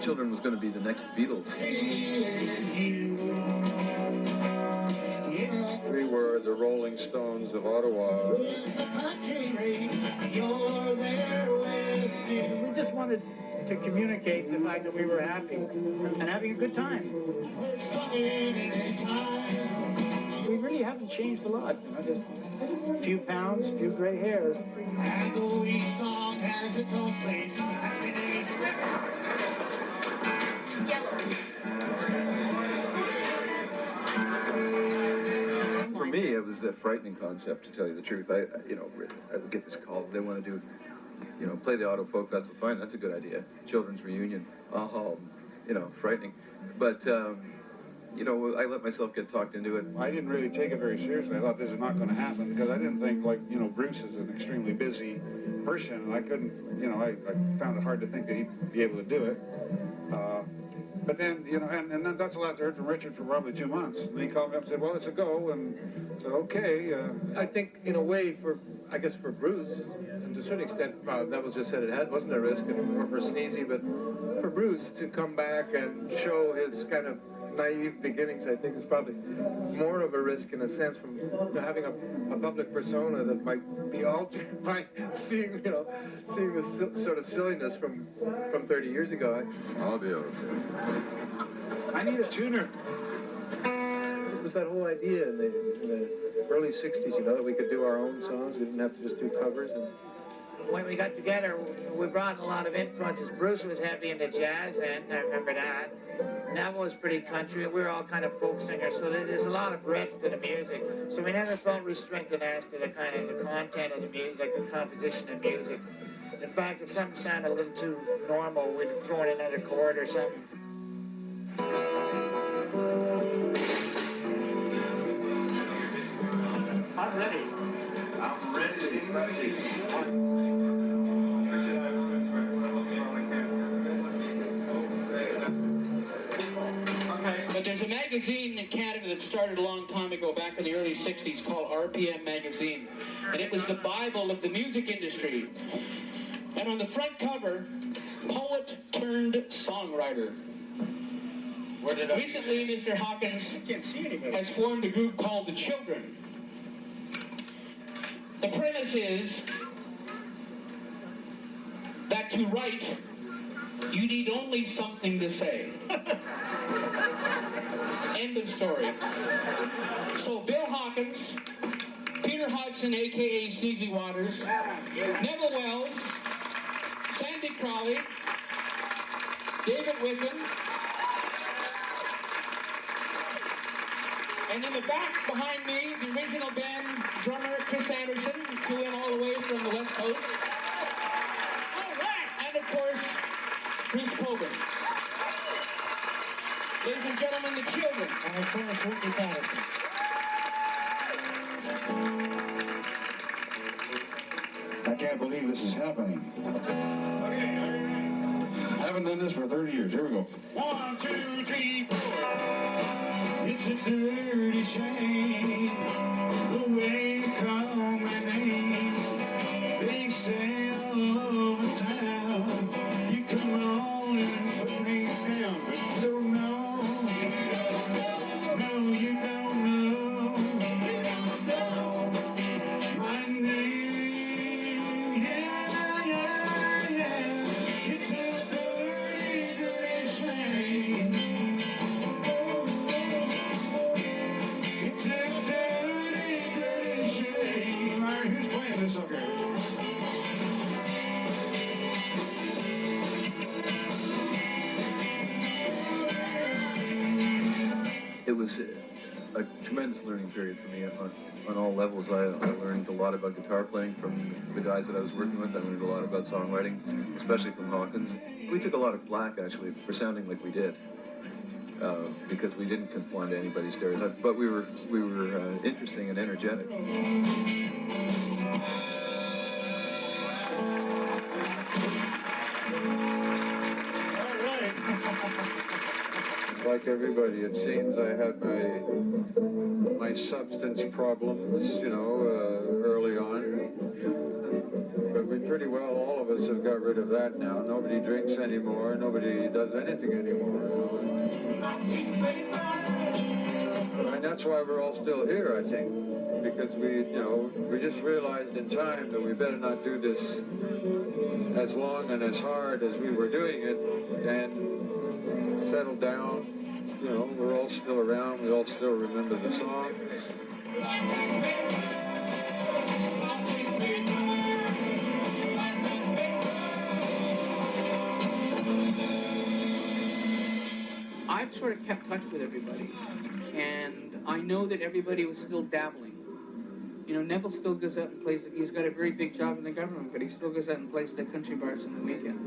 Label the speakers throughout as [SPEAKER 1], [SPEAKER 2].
[SPEAKER 1] Children was going to be the next Beatles.
[SPEAKER 2] We were the Rolling Stones of Ottawa.
[SPEAKER 3] We just wanted to communicate the fact that we were happy and having a good time. We really haven't changed a lot, you know, just a few pounds, a few gray hairs.
[SPEAKER 4] Each song has its own place.
[SPEAKER 1] For me, it was a frightening concept, to tell you the truth. I would get this call. They want to do, play the Ottawa Folk Fest. Fine, that's a good idea. Children's reunion. Frightening. But, I let myself get talked into it.
[SPEAKER 2] I didn't really take it very seriously. I thought this is not going to happen because I didn't think, Bruce is an extremely busy person, and I couldn't, I found it hard to think that he'd be able to do it. But then, and then that's the last I heard from Richard for probably 2 months. And he called me up and said, well, it's a go, and I said, okay.
[SPEAKER 5] I think, in a way, for Bruce, and to a certain extent, Neville just said it wasn't a risk, or for Sneezy, but for Bruce to come back and show his kind of naive beginnings, I think, is probably more of a risk in a sense from having a public persona that might be altered by seeing this sort of silliness from 30 years ago.
[SPEAKER 1] I'll be okay.
[SPEAKER 3] I need a tuner.
[SPEAKER 5] It was that whole idea in the early 60s, that we could do our own songs. We didn't have to just do covers. And
[SPEAKER 6] when we got together, we brought a lot of influences. Bruce was heavy into jazz then, I remember that. Neville was pretty country, and we were all kind of folk singers, so there's a lot of breadth to the music. So we never felt restricted as to the kind of the content of the music, like the composition of music. In fact, if something sounded a little too normal, we'd throw in another chord or something.
[SPEAKER 3] I'm ready.
[SPEAKER 2] I'm ready.
[SPEAKER 7] But there's a magazine in Canada that started a long time ago, back in the early 60s, called RPM Magazine. And it was the Bible of the music industry. And on the front cover, poet turned songwriter. Recently, Mr. Hawkins has formed a group called The Children. The premise is that to write, you need only something to say. End of story. So Bill Hawkins, Peter Hodgson, a.k.a. Sneezy Waters, Neville Wells, Sandy Crowley, David Wickham, and in the back behind me, the original band drummer Chris Anderson, flew in all the way from the West Coast. All right. And of course, Bruce Cockburn. Ladies and gentlemen, The Children.
[SPEAKER 6] And of course, Ricky Patterson.
[SPEAKER 2] I can't believe this is happening. I haven't done this for 30 years. Here we go. 1, 2, 3, 4. It's a dirty shame the way you call my name. They say all over town you come on and put me down, but you don't know. No, you don't know. My name, yeah. It's a dirty, dirty shame. It's a dirty, dirty shame. All right, who's playing this sucker?
[SPEAKER 1] It was a tremendous learning period for me on all levels. I learned a lot about guitar playing from the guys that I was working with. I learned a lot about songwriting, especially from Hawkins. We took a lot of flack, actually, for sounding like we did, because we didn't conform to anybody's stereotype, but we were interesting and energetic.
[SPEAKER 2] Like everybody, it seems I had my substance problems, early on. But we
[SPEAKER 8] pretty well all of us have got rid of that now. Nobody drinks anymore. Nobody does anything anymore. And that's why we're all still here, I think, because we just realized in time that we better not do this as long and as hard as we were doing it, and settle down. We're all still around. We all still remember the song.
[SPEAKER 9] I've sort of kept touch with everybody, and I know that everybody was still dabbling. Neville still goes out and plays. He's got a very big job in the government, but he still goes out and plays at the country bars on the weekend.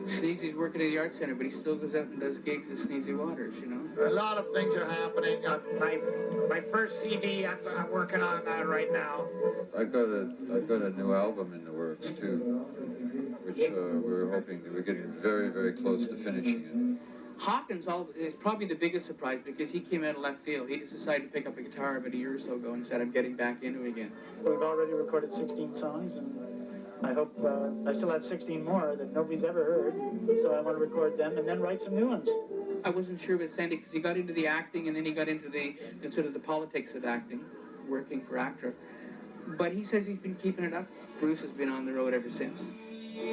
[SPEAKER 9] Sneezy's working at the art center, but he still goes out and does gigs at Sneezy Waters.
[SPEAKER 6] A lot of things are happening. My first CD, I'm working on that right now.
[SPEAKER 8] I've got a new album in the works too, which we're hoping that we're getting very, very close to finishing it.
[SPEAKER 9] Hawkins is probably the biggest surprise because he came out of left field. He just decided to pick up a guitar about a year or so ago and said, I'm getting back into it again.
[SPEAKER 3] We've already recorded 16 songs, and I hope I still have 16 more that nobody's ever heard, so I want to record them and then write some new ones.
[SPEAKER 9] I wasn't sure with Sandy because he got into the acting and then he got into the sort of the politics of acting, working for actor. But he says he's been keeping it up. Bruce has been on the road ever since.
[SPEAKER 10] We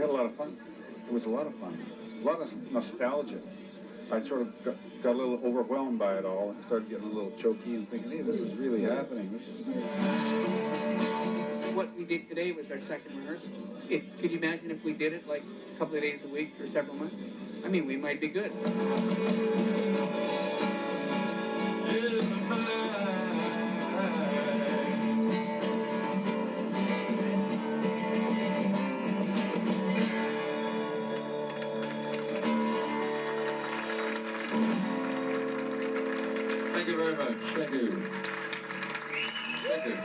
[SPEAKER 10] had a lot of fun. It was a lot of fun. A lot of nostalgia. I sort of got a little overwhelmed by it all and started getting a little choky and thinking, hey, this is really happening.
[SPEAKER 9] What we did today was our second rehearsal. Could you imagine if we did it like a couple of days a week for several months? I mean, we might be good.
[SPEAKER 8] Thank you very much. Thank you. Thank you.